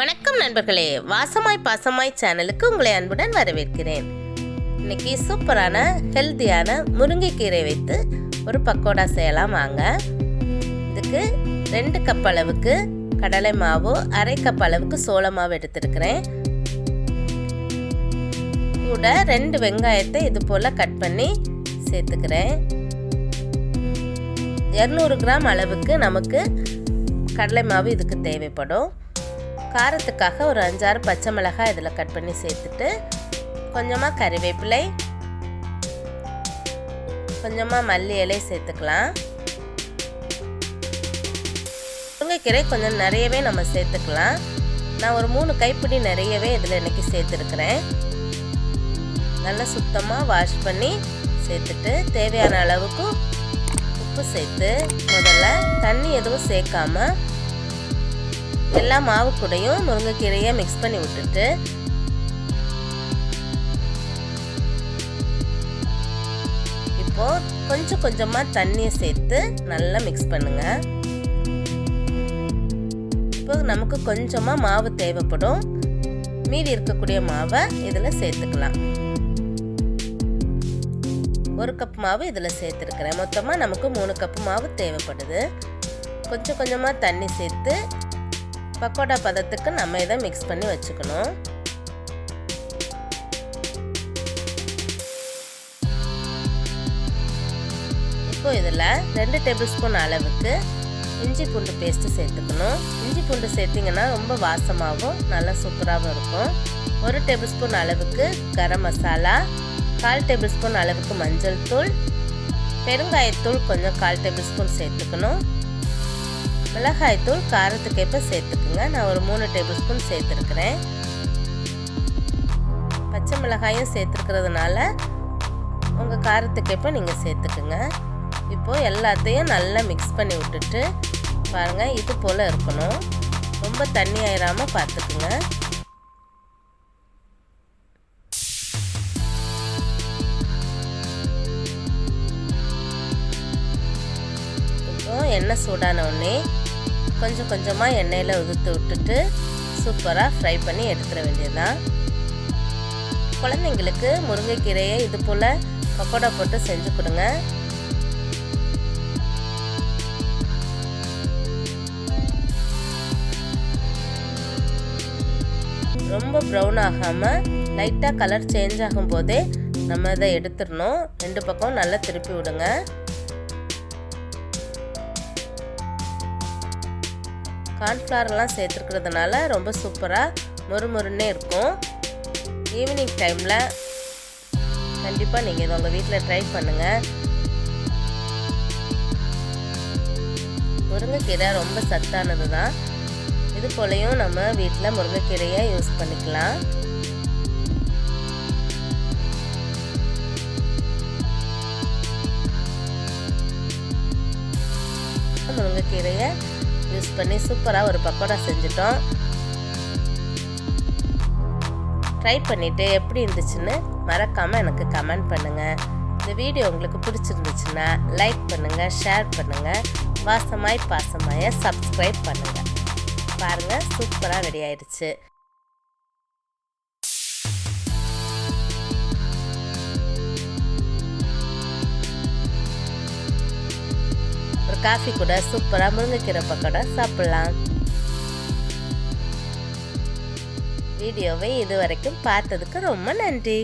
வணக்கம் நண்பர்களே, வாசமாய் பாசமாய் சேனலுக்கு உங்களை அன்புடன் வரவேற்கிறேன். இன்னைக்கு சூப்பரான ஹெல்த்தியான முருங்கைக்கீரை வைத்து ஒரு பக்கோடா செய்யலாம் வாங்க. இதுக்கு 2 கப் அளவுக்கு கடலை மாவு, 1/2 கப் அளவுக்கு சோள மாவு எடுத்துருக்கிறேன். கூட 2 வெங்காயத்தை இது போல் கட் பண்ணி சேர்த்துக்கிறேன். 200 கிராம் அளவுக்கு நமக்கு கடலை மாவு இதுக்கு தேவைப்படும். காரத்துக்காக ஒரு 5-6 பச்சை மிளகாய் இதில் கட் பண்ணி சேர்த்துட்டு கொஞ்சமாக கறிவேப்பிலை, கொஞ்சமாக மல்லி இலை சேர்த்துக்கலாம். முருங்கைக்கீரை கொஞ்சம் நிறையவே நம்ம சேர்த்துக்கலாம். நான் ஒரு 3 கைப்பிடி நிறையவே இதில் இன்றைக்கி சேர்த்துருக்கிறேன். நல்லா சுத்தமாக வாஷ் பண்ணி சேர்த்துட்டு தேவையான அளவுக்கு உப்பு சேர்த்து முதல்ல தண்ணி எதுவும் சேர்க்காம எல்லா மாவு கூடையும் முருங்கைக்கீரையை மிக்ஸ் பண்ணி விட்டுட்டு இப்போ கொஞ்சம் கொஞ்சமாக தண்ணியை சேர்த்து நல்லா மிக்ஸ் பண்ணுங்க. இப்போ நமக்கு கொஞ்சமாக மாவு தேவைப்படும். மீதி இருக்கக்கூடிய மாவை இதில் சேர்த்துக்கலாம். 1 கப் மாவு இதில் சேர்த்துருக்கிறேன். மொத்தமாக நமக்கு 3 கப் மாவு தேவைப்படுது. கொஞ்சம் கொஞ்சமாக தண்ணி சேர்த்து பக்கோடா பதத்துக்கு நம்ம இதை மிக்ஸ் பண்ணி வச்சுக்கணும். இப்போ இதில் 2 டேபிள் ஸ்பூன் அளவுக்கு இஞ்சி பூண்டு பேஸ்ட்டு சேர்த்துக்கணும். இஞ்சி பூண்டு சேர்த்திங்கன்னா ரொம்ப வாசமாகவும் நல்லா சூப்பராகவும் இருக்கும். 1 டேபிள் ஸ்பூன் அளவுக்கு கரம் மசாலா, 1/4 டேபிள் ஸ்பூன் அளவுக்கு மஞ்சள் தூள், பெருங்காயத்தூள் கொஞ்சம் 1/4 டேபிள் ஸ்பூன் சேர்த்துக்கணும். மிளகாய்த்தூள் காரத்துக்கேற்ப சேர்த்துக்குங்க. நான் ஒரு 3 டேபிள் ஸ்பூன் சேர்த்துருக்கிறேன். பச்சை மிளகாயும் சேர்த்துருக்கிறதுனால உங்கள் காரத்துக்கேற்ப நீங்கள் சேர்த்துக்குங்க. இப்போது எல்லாத்தையும் நல்லா மிக்ஸ் பண்ணி விட்டுட்டு பாருங்கள், இது போல் இருக்கணும். ரொம்ப தண்ணி ஆயிராமல் பார்த்துக்குங்க. இப்போ எண்ணெய் சூடான உடனே கொஞ்சம் கொஞ்சமாக எண்ணெயில் உதுத்து விட்டுட்டு சூப்பராக ஃப்ரை பண்ணி எடுத்துட வேண்டியதுதான். குழந்தைங்களுக்கு முருங்கைக்கீரையை இது போல் பக்கோடா போட்டு செஞ்சு கொடுங்க. ரொம்ப ப்ரௌன் ஆகாமல் லைட்டாக கலர் சேஞ்ச் ஆகும் போதே நம்ம இதை எடுத்துடணும். 2 பக்கம் நல்லா திருப்பி விடுங்க. கார்ன்ஃப்ளவர்லாம் சேர்த்துருக்கிறதுனால ரொம்ப சூப்பராக மொறுமொறுன்னே இருக்கும். ஈவினிங் டைமில் கண்டிப்பாக நீங்கள் இதை உங்கள் வீட்டில் ட்ரை பண்ணுங்கள். முருங்கைக்கீரை ரொம்ப சத்தானது தான். இது போலையும் நம்ம வீட்டில் முருங்கைக்கீரையை யூஸ் பண்ணிக்கலாம். முருங்கைக்கீரையை யூஸ் பண்ணி சூப்பராக ஒரு பக்கோடா செஞ்சுட்டோம். ட்ரை பண்ணிவிட்டு எப்படி இருந்துச்சுன்னு மறக்காமல் எனக்கு கமெண்ட் பண்ணுங்கள். இந்த வீடியோ உங்களுக்கு பிடிச்சிருந்துச்சுன்னா லைக் பண்ணுங்கள், ஷேர் பண்ணுங்கள், வாசமாய் பாசமாய சப்ஸ்கிரைப் பண்ணுங்கள். பாருங்கள், சூப்பராக ரெடி ஆயிடுச்சு. ஒரு காஃபி கூட சூப்பராக முருங்கைக்கீரை பக்கோடா சாப்பிடலாம். வீடியோவை இது வரைக்கும் பார்த்ததுக்கு ரொம்ப நன்றி.